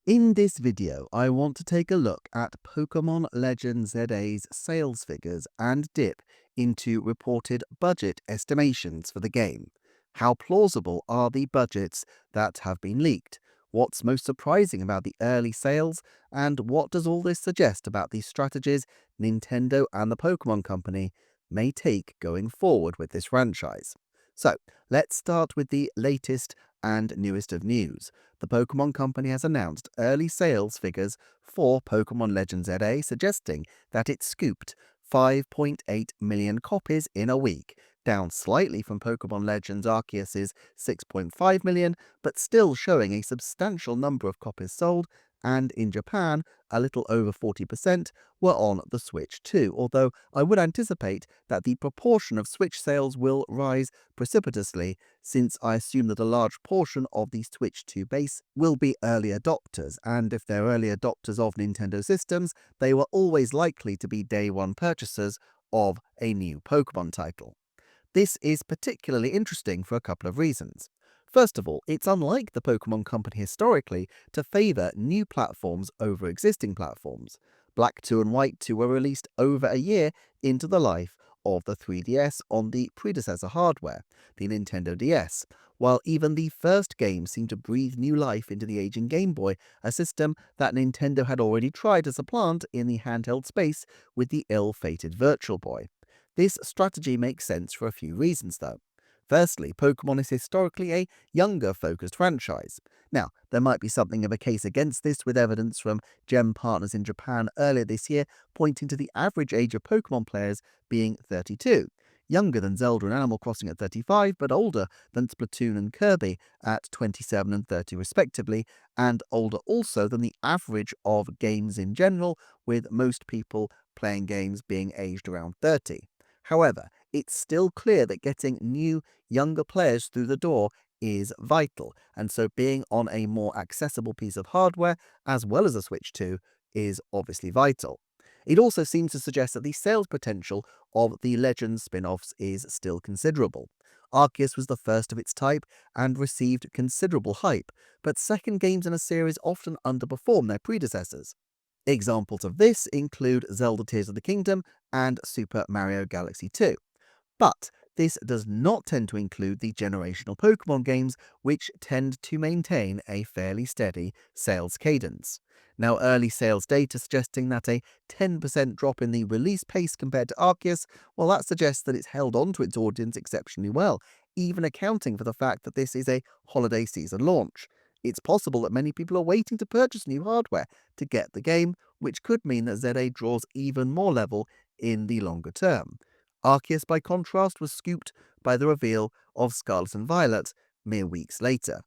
In this video, I want to take a look at Pokémon Legends ZA's sales figures and dip into reported budget estimations for the game. How plausible are the budgets that have been leaked? What's most surprising about the early sales? And what does all this suggest about the strategies Nintendo and the Pokémon Company may take going forward with this franchise? So, let's start with the latest and newest of news. The Pokémon Company has announced early sales figures for Pokémon Legends ZA, suggesting that it scooped 5.8 million copies in a week, down slightly from Pokémon Legends Arceus' 6.5 million, but still showing a substantial number of copies sold, and in Japan, a little over 40% were on the Switch too, although I would anticipate that the proportion of Switch sales will rise precipitously, since I assume that a large portion of the Switch 2 base will be early adopters, and if they're early adopters of Nintendo systems, they were always likely to be day one purchasers of a new Pokemon title. This is particularly interesting for a couple of reasons. First of all, it's unlike the Pokémon Company historically to favour new platforms over existing platforms. Black 2 and White 2 were released over a year into the life of the 3DS on the predecessor hardware, the Nintendo DS, while even the first game seemed to breathe new life into the aging Game Boy, a system that Nintendo had already tried to supplant in the handheld space with the ill-fated Virtual Boy. This strategy makes sense for a few reasons, though. Firstly, Pokémon is historically a younger-focused franchise. Now, there might be something of a case against this, with evidence from gem partners in Japan earlier this year pointing to the average age of Pokémon players being 32, younger than Zelda and Animal Crossing at 35, but older than Splatoon and Kirby at 27 and 30 respectively, and older also than the average of games in general, with most people playing games being aged around 30. However, it's still clear that getting new, younger players through the door is vital, and so being on a more accessible piece of hardware, as well as a Switch 2, is obviously vital. It also seems to suggest that the sales potential of the Legends spin-offs is still considerable. Arceus was the first of its type and received considerable hype, but second games in a series often underperform their predecessors. Examples of this include Zelda Tears of the Kingdom and Super Mario Galaxy 2. But this does not tend to include the generational Pokemon games, which tend to maintain a fairly steady sales cadence. Now, early sales data suggesting that a 10% drop in the release pace compared to Arceus, well, that suggests that it's held on to its audience exceptionally well, even accounting for the fact that this is a holiday season launch. It's possible that many people are waiting to purchase new hardware to get the game, which could mean that ZA draws even more level in the longer term. Arceus, by contrast, was scooped by the reveal of Scarlet and Violet mere weeks later.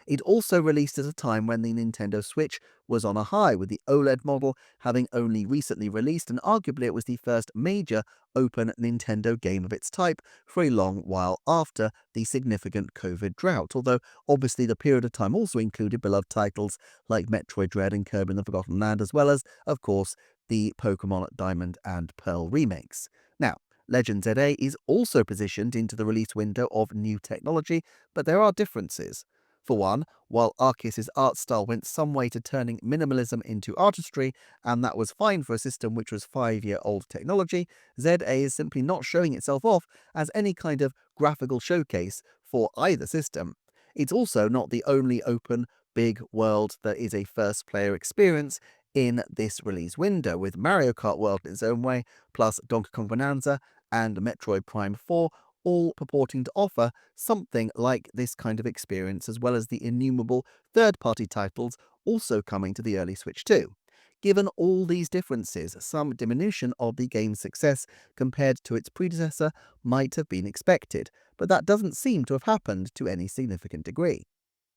It also released at a time when the Nintendo Switch was on a high, with the OLED model having only recently released, and arguably it was the first major open Nintendo game of its type for a long while after the significant COVID drought, although obviously the period of time also included beloved titles like Metroid Dread and Kirby and the Forgotten Land, as well as, of course, the Pokémon Diamond and Pearl remakes. Now, Legend ZA is also positioned into the release window of new technology, but there are differences. For one, while Arceus' art style went some way to turning minimalism into artistry, and that was fine for a system which was 5-year-old technology, ZA is simply not showing itself off as any kind of graphical showcase for either system. It's also not the only open, big world that is a first-player experience in this release window, with Mario Kart World in its own way, plus Donkey Kong Bonanza and Metroid Prime 4 all purporting to offer something like this kind of experience, as well as the innumerable third-party titles also coming to the early Switch too. Given all these differences, some diminution of the game's success compared to its predecessor might have been expected, but that doesn't seem to have happened to any significant degree.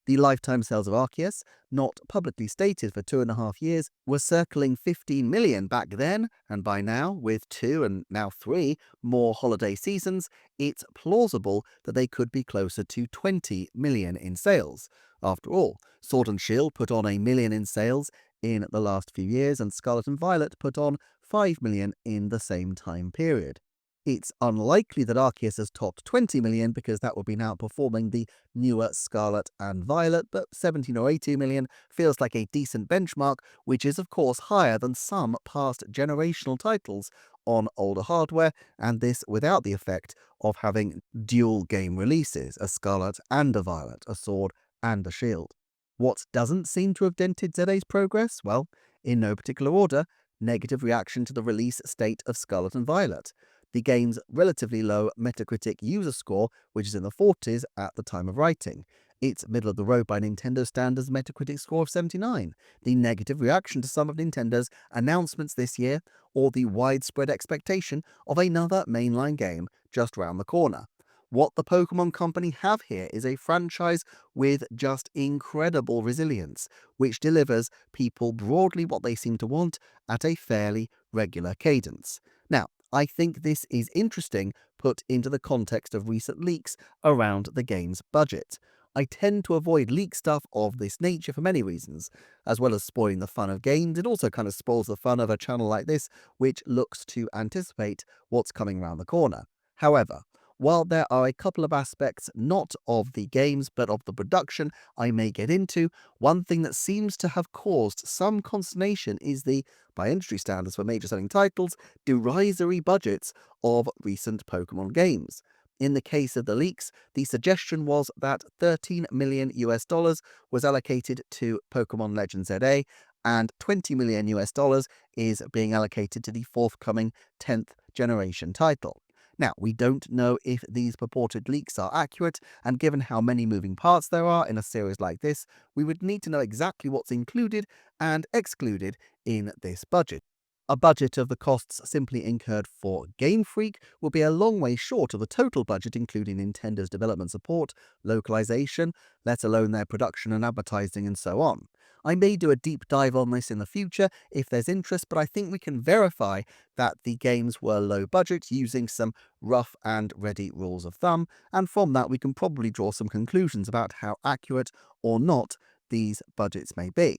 The lifetime sales of Arceus, not publicly stated for 2.5 years, were circling 15 million back then, and by now, with 2 and now 3 more holiday seasons, it's plausible that they could be closer to 20 million in sales. After all, Sword and Shield put on 1 million in sales in the last few years, and Scarlet and Violet put on 5 million in the same time period. It's unlikely that Arceus has topped 20 million because that would be now outperforming the newer Scarlet and Violet, but 17 or 18 million feels like a decent benchmark, which is of course higher than some past generational titles on older hardware, and this without the effect of having dual game releases, a Scarlet and a Violet, a Sword and a Shield. What doesn't seem to have dented ZA's progress? Well, in no particular order, negative reaction to the release state of Scarlet and Violet, the game's relatively low Metacritic user score, which is in the 40s at the time of writing. Its middle of the road by Nintendo standards Metacritic score of 79, the negative reaction to some of Nintendo's announcements this year, or the widespread expectation of another mainline game just round the corner. What the Pokémon Company have here is a franchise with just incredible resilience, which delivers people broadly what they seem to want at a fairly regular cadence. Now, I think this is interesting put into the context of recent leaks around the game's budget. I tend to avoid leak stuff of this nature for many reasons. As well as spoiling the fun of games, it also kind of spoils the fun of a channel like this, which looks to anticipate what's coming around the corner. However, while there are a couple of aspects not of the games but of the production I may get into, one thing that seems to have caused some consternation is the, by industry standards for major selling titles, derisory budgets of recent Pokemon games. In the case of the leaks, the suggestion was that 13 million US dollars was allocated to Pokémon Legends ZA, and 20 million US dollars is being allocated to the forthcoming 10th generation title. Now, we don't know if these purported leaks are accurate, and given how many moving parts there are in a series like this, we would need to know exactly what's included and excluded in this budget. A budget of the costs simply incurred for Game Freak will be a long way short of the total budget, including Nintendo's development support, localization, let alone their production and advertising and so on. I may do a deep dive on this in the future if there's interest, but I think we can verify that the games were low budget using some rough and ready rules of thumb, and from that we can probably draw some conclusions about how accurate or not these budgets may be.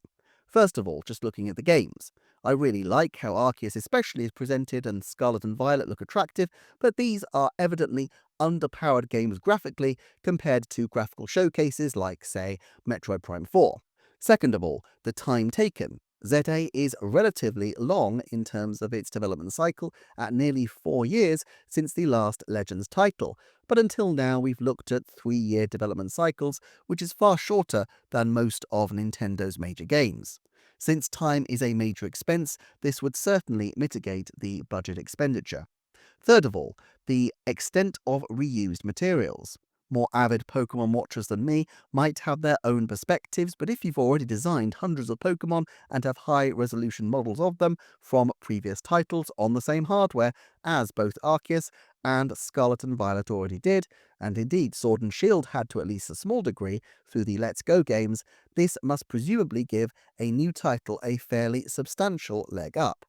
First of all, just looking at the games. I really like how Arceus especially is presented and Scarlet and Violet look attractive, but these are evidently underpowered games graphically compared to graphical showcases like, say, Metroid Prime 4. Second of all, the time taken. ZA is relatively long in terms of its development cycle, at nearly 4 years since the last Legends title, but until now we've looked at 3-year development cycles, which is far shorter than most of Nintendo's major games. Since time is a major expense, this would certainly mitigate the budget expenditure. Third of all, the extent of reused materials. More avid Pokemon watchers than me might have their own perspectives, but if you've already designed hundreds of Pokemon and have high-resolution models of them from previous titles on the same hardware as both Arceus and Scarlet and Violet already did, and indeed Sword and Shield had to at least a small degree through the Let's Go games, this must presumably give a new title a fairly substantial leg up.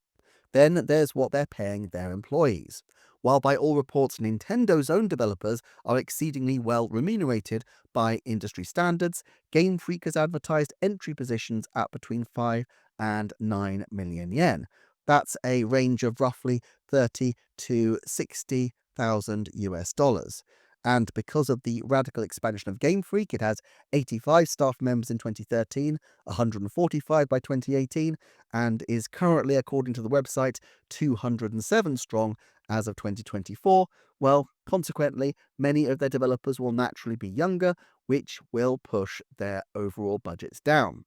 Then there's what they're paying their employees. While by all reports Nintendo's own developers are exceedingly well remunerated by industry standards, Game Freak has advertised entry positions at between 5 and 9 million yen. That's a range of roughly 30 to 60,000 US dollars. And because of the radical expansion of Game Freak, it has 85 staff members in 2013, 145 by 2018, and is currently, according to the website, 207 strong as of 2024. Well, consequently, many of their developers will naturally be younger, which will push their overall budgets down.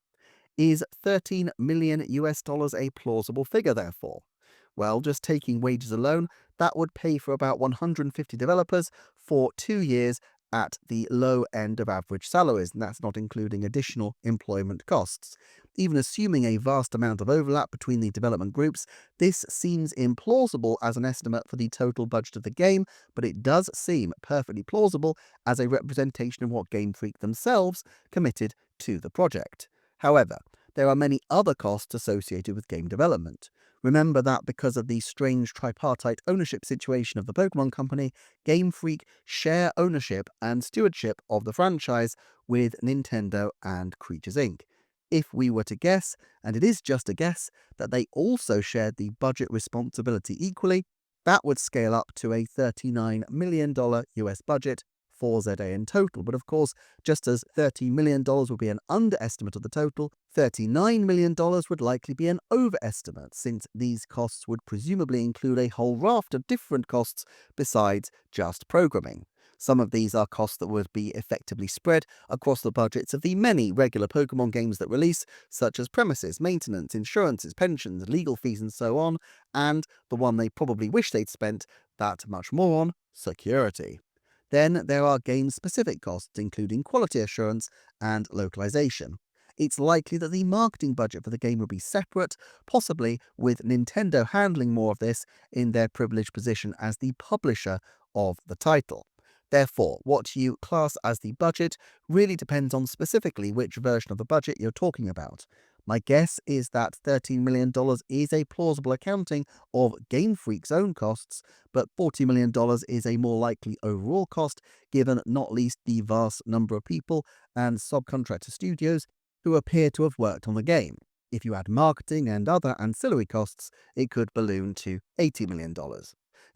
Is 13 million US dollars a plausible figure, therefore? Well, just taking wages alone, that would pay for about 150 developers for 2 years at the low end of average salaries, and that's not including additional employment costs. Even assuming a vast amount of overlap between the development groups, this seems implausible as an estimate for the total budget of the game, but it does seem perfectly plausible as a representation of what Game Freak themselves committed to the project. However, there are many other costs associated with game development. Remember that because of the strange tripartite ownership situation of the Pokémon Company, Game Freak share ownership and stewardship of the franchise with Nintendo and Creatures Inc. If we were to guess, and it is just a guess, that they also shared the budget responsibility equally, That would scale up to a $39 million US budget for ZA in total. But of course, just as $30 million would be an underestimate of the total, $39 million would likely be an overestimate, since these costs would presumably include a whole raft of different costs besides just programming. Some of these are costs that would be effectively spread across the budgets of the many regular Pokemon games that release, such as premises, maintenance, insurances, pensions, legal fees, and so on, and the one they probably wish they'd spent that much more on: security. Then there are game-specific costs, including quality assurance and localization. It's likely that the marketing budget for the game will be separate, possibly with Nintendo handling more of this in their privileged position as the publisher of the title. Therefore, what you class as the budget really depends on specifically which version of the budget you're talking about. My guess is that $13 million is a plausible accounting of Game Freak's own costs, but $40 million is a more likely overall cost, given not least the vast number of people and subcontractor studios who appear to have worked on the game. If you add marketing and other ancillary costs, it could balloon to $80 million.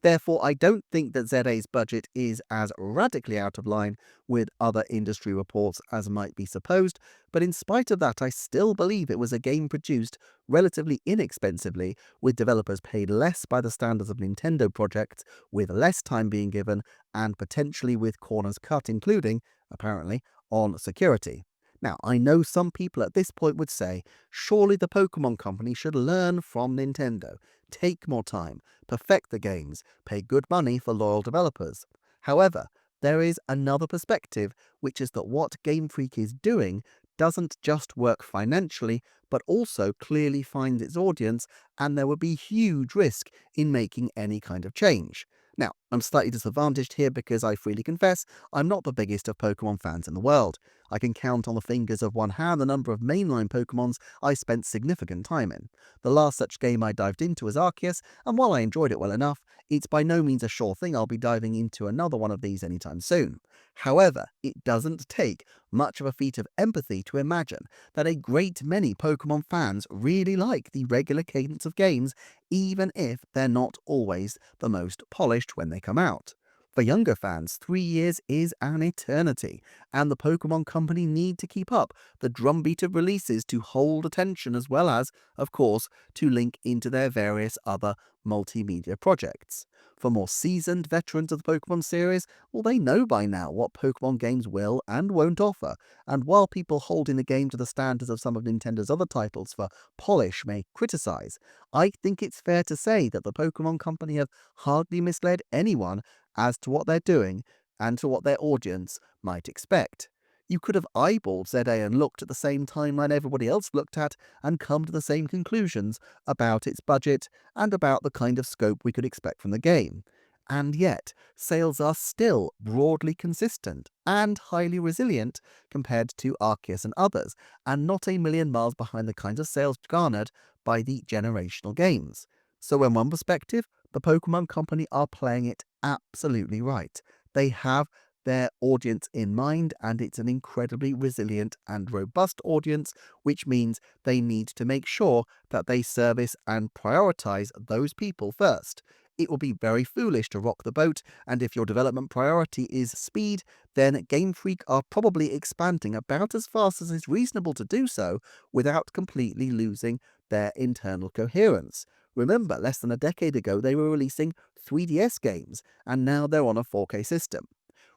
Therefore, I don't think that ZA's budget is as radically out of line with other industry reports as might be supposed, but in spite of that, I still believe it was a game produced relatively inexpensively, with developers paid less by the standards of Nintendo projects, with less time being given, and potentially with corners cut, including, apparently, on security. Now, I know some people at this point would say, surely the Pokémon Company should learn from Nintendo, take more time, perfect the games, pay good money for loyal developers. However, there is another perspective, which is that what Game Freak is doing doesn't just work financially, but also clearly finds its audience, and there would be huge risk in making any kind of change. Now, I'm slightly disadvantaged here because I freely confess I'm not the biggest of Pokemon fans in the world. I can count on the fingers of one hand the number of mainline Pokemons I spent significant time in. The last such game I dived into was Arceus, and while I enjoyed it well enough, it's by no means a sure thing I'll be diving into another one of these anytime soon. However, it doesn't take much of a feat of empathy to imagine that a great many Pokemon fans really like the regular cadence of games, even if they're not always the most polished when they come out. For younger fans, 3 years is an eternity, and the Pokemon Company need to keep up the drumbeat of releases to hold attention, as well as, of course, to link into their various other multimedia projects. For more seasoned veterans of the Pokemon series, well, they know by now what Pokemon games will and won't offer, and while people holding the game to the standards of some of Nintendo's other titles for polish may criticize, I think it's fair to say that the Pokemon Company have hardly misled anyone as to what they're doing and to what their audience might expect. You could have eyeballed ZA and looked at the same timeline everybody else looked at and come to the same conclusions about its budget and about the kind of scope we could expect from the game. And yet, sales are still broadly consistent and highly resilient compared to Arceus and others, and not a million miles behind the kinds of sales garnered by the generational games. So in one perspective, the Pokemon Company are playing it absolutely right. They have their audience in mind, and it's an incredibly resilient and robust audience, which means they need to make sure that they service and prioritize those people first. It will be very foolish to rock the boat, and if your development priority is speed, then Game Freak are probably expanding about as fast as is reasonable to do so without completely losing their internal coherence. Remember, less than a decade ago they were releasing 3DS games, and now they're on a 4K system.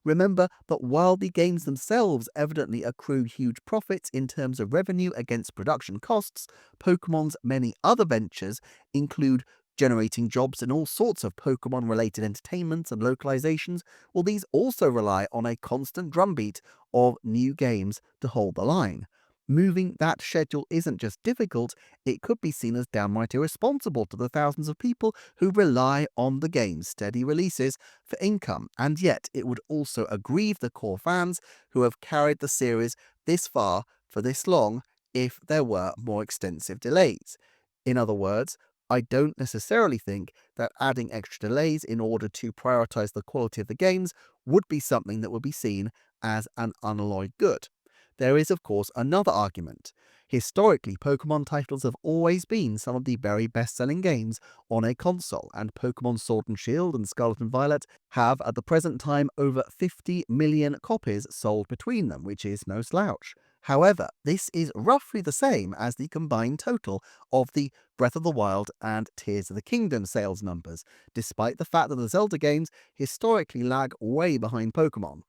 Remember that while the games themselves evidently accrue huge profits in terms of revenue against production costs, Pokemon's many other ventures include generating jobs in all sorts of Pokemon-related entertainments and localizations. Well, these also rely on a constant drumbeat of new games to hold the line. Moving that schedule isn't just difficult, it could be seen as downright irresponsible to the thousands of people who rely on the game's steady releases for income, and yet it would also aggrieve the core fans who have carried the series this far for this long if there were more extensive delays. In other words, I don't necessarily think that adding extra delays in order to prioritize the quality of the games would be something that would be seen as an unalloyed good. There is, of course, another argument. Historically, Pokemon titles have always been some of the very best-selling games on a console, and Pokemon Sword and Shield and Scarlet and Violet have, at the present time, over 50 million copies sold between them, which is no slouch. However, this is roughly the same as the combined total of the Breath of the Wild and Tears of the Kingdom sales numbers, despite the fact that the Zelda games historically lag way behind Pokemon.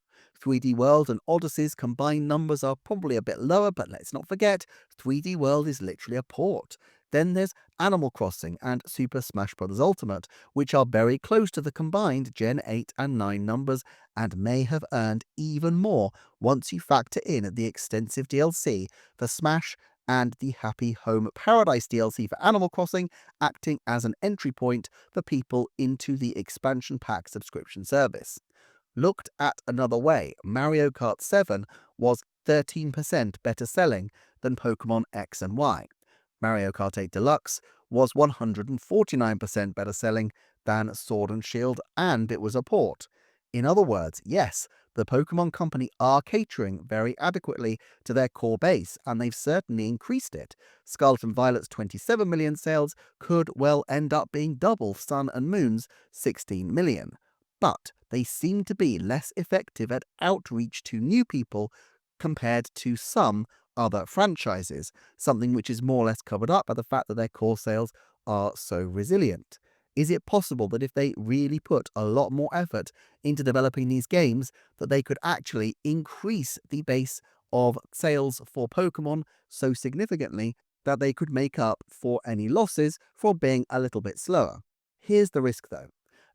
3D World and Odyssey's combined numbers are probably a bit lower, but let's not forget, 3D World is literally a port. Then there's Animal Crossing and Super Smash Bros. Ultimate, which are very close to the combined Gen 8 and 9 numbers and may have earned even more once you factor in the extensive DLC for Smash and the Happy Home Paradise DLC for Animal Crossing, acting as an entry point for people into the expansion pack subscription service. Looked at another way, Mario Kart 7 was 13% better selling than Pokémon X and Y. Mario Kart 8 Deluxe was 149% better selling than Sword and Shield, and it was a port. In other words, yes, the Pokémon Company are catering very adequately to their core base, and they've certainly increased it. Scarlet and Violet's 27 million sales could well end up being double Sun and Moon's 16 million. But they seem to be less effective at outreach to new people compared to some other franchises, something which is more or less covered up by the fact that their core sales are so resilient. Is it possible that if they really put a lot more effort into developing these games, that they could actually increase the base of sales for Pokemon so significantly that they could make up for any losses for being a little bit slower? Here's the risk though.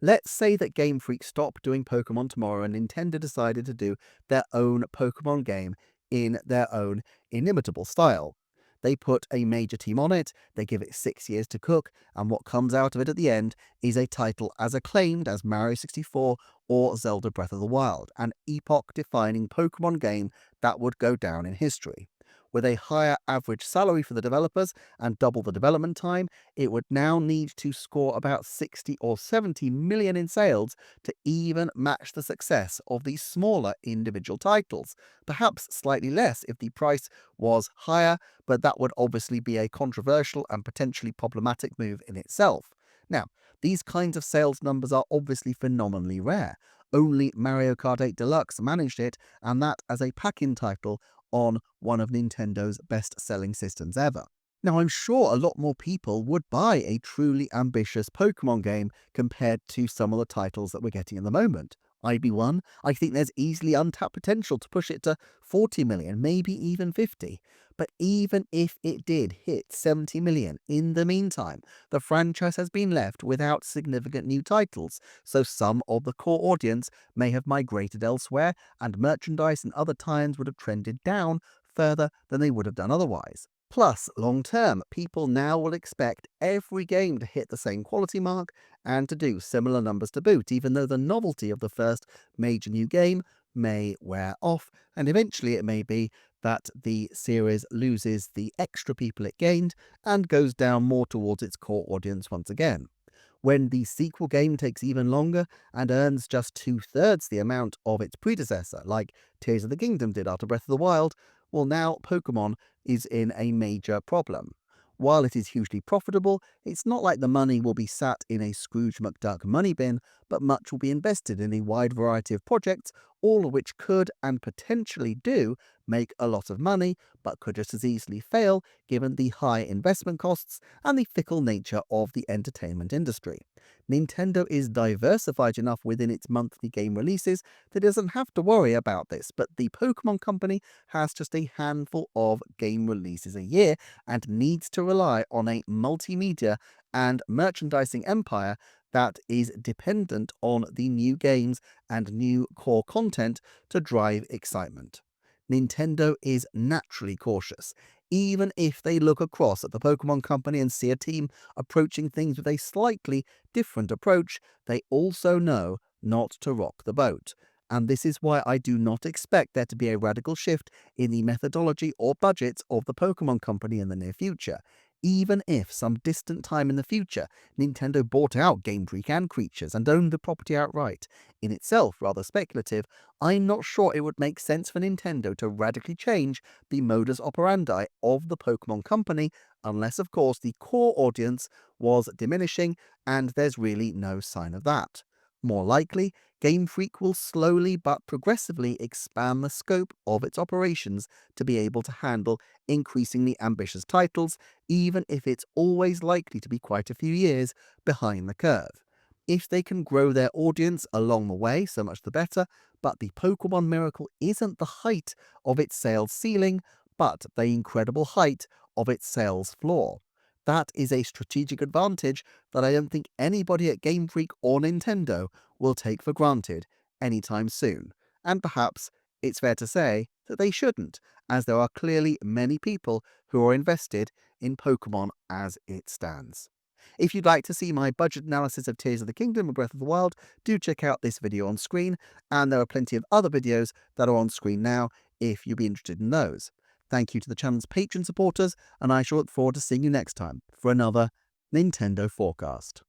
Let's say that Game Freak stopped doing Pokemon tomorrow and Nintendo decided to do their own Pokemon game in their own inimitable style. They put a major team on it, they give it 6 years to cook, and what comes out of it at the end is a title as acclaimed as Mario 64 or Zelda Breath of the Wild, an epoch-defining Pokemon game that would go down in history. With a higher average salary for the developers and double the development time, it would now need to score about 60 or 70 million in sales to even match the success of these smaller individual titles. Perhaps slightly less if the price was higher, but that would obviously be a controversial and potentially problematic move in itself. Now, these kinds of sales numbers are obviously phenomenally rare. Only Mario Kart 8 Deluxe managed it, and that as a pack-in title on one of Nintendo's best-selling systems ever. Now, I'm sure a lot more people would buy a truly ambitious Pokemon game compared to some of the titles that we're getting at the moment. I'd be one. I think there's easily untapped potential to push it to 40 million, maybe even 50. But even if it did hit 70 million in the meantime, the franchise has been left without significant new titles, so some of the core audience may have migrated elsewhere, and merchandise and other tie-ins would have trended down further than they would have done otherwise. Plus, long term, people now will expect every game to hit the same quality mark and to do similar numbers to boot, even though the novelty of the first major new game may wear off, and eventually it may be that the series loses the extra people it gained and goes down more towards its core audience once again. When the sequel game takes even longer and earns just 2/3 the amount of its predecessor, like Tears of the Kingdom did after Breath of the Wild, well, now Pokemon is in a major problem. While it is hugely profitable, it's not like the money will be sat in a Scrooge McDuck money bin, but much will be invested in a wide variety of projects, all of which could and potentially do make a lot of money, but could just as easily fail given the high investment costs and the fickle nature of the entertainment industry. Nintendo is diversified enough within its monthly game releases that it doesn't have to worry about this, but the Pokémon Company has just a handful of game releases a year and needs to rely on a multimedia and merchandising empire that is dependent on the new games and new core content to drive excitement. Nintendo is naturally cautious. Even if they look across at the Pokemon Company and see a team approaching things with a slightly different approach, they also know not to rock the boat. And this is why I do not expect there to be a radical shift in the methodology or budgets of the Pokemon Company in the near future. Even if some distant time in the future Nintendo bought out Game Freak and Creatures and owned the property outright, in itself rather speculative, I'm not sure it would make sense for Nintendo to radically change the modus operandi of the Pokémon Company, unless of course the core audience was diminishing, and there's really no sign of that. More likely, Game Freak will slowly but progressively expand the scope of its operations to be able to handle increasingly ambitious titles, even if it's always likely to be quite a few years behind the curve. If they can grow their audience along the way, so much the better, but the Pokemon Miracle isn't the height of its sales ceiling, but the incredible height of its sales floor. That is a strategic advantage that I don't think anybody at Game Freak or Nintendo will take for granted anytime soon. And perhaps it's fair to say that they shouldn't, as there are clearly many people who are invested in Pokemon as it stands. If you'd like to see my budget analysis of Tears of the Kingdom and Breath of the Wild, do check out this video on screen, and there are plenty of other videos that are on screen now if you'd be interested in those. Thank you to the channel's Patreon supporters, and I shall look forward to seeing you next time for another Nintendo Forecast.